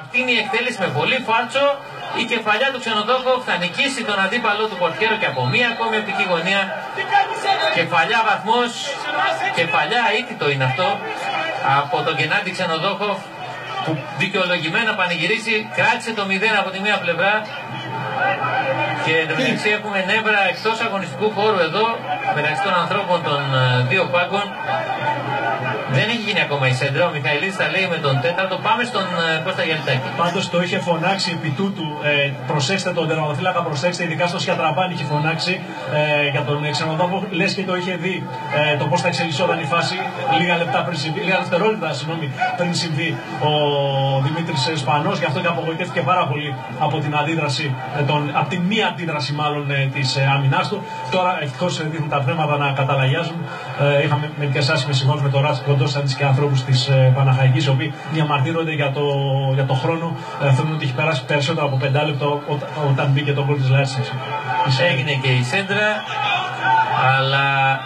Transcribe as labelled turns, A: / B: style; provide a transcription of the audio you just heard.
A: Αυτή είναι η εκτέλεση με πολύ φάλτσο. Η κεφαλιά του Ξενοδόχοφ θα νικήσει τον αντίπαλο του πορτιέρο και από μία ακόμη οπτική γωνία. Κεφαλιά βαθμός, κεφαλιά αίτητο είναι αυτό από τον Γεννάντι Ξενοδόχοφ, που δικαιολογημένα πανηγυρίσει, κράτησε το 0 από τη μία πλευρά. Και εντωμεταξύ έχουμε νεύρα εκτός αγωνιστικού χώρου εδώ, μεταξύ των ανθρώπων των δύο πάγκων. Δεν έχει γίνει ακόμα η σέντρα, ο Μιχαηλίδης τα λέει με τον τέταρτο. Πάμε στον Κώστα Γιαννιτάκη.
B: Πάντως το είχε φωνάξει επί τούτου, προσέξτε τον τερματοφύλακα, προσέξτε, ειδικά στο Σιατραπάν είχε φωνάξει για τον Ξενοδόχο, λες και το είχε δει το πώς θα εξελισσόταν η φάση λίγα δευτερόλεπτα πριν συμβεί ο Δημήτρης Σπανός, γι' αυτό και απογοητεύτηκε πάρα πολύ από την αντίδραση, από τη μία αντίδραση μάλλον της άμυνάς του. Τώρα ευτυχώς δείχνουν τα πνεύματα να καταλαγιάζουν. Είχαμε μερικές άσχημες εικόνες με τον Ράτς Κοντόσανης και ανθρώπους της Παναχαϊκής, οι οποίοι διαμαρτύρονται για το χρόνο. Θεωρούν ότι έχει περάσει περισσότερο από 5 λεπτό όταν μπήκε το γκολ της Λάρισας.
A: Έγινε και η σέντρα, αλλά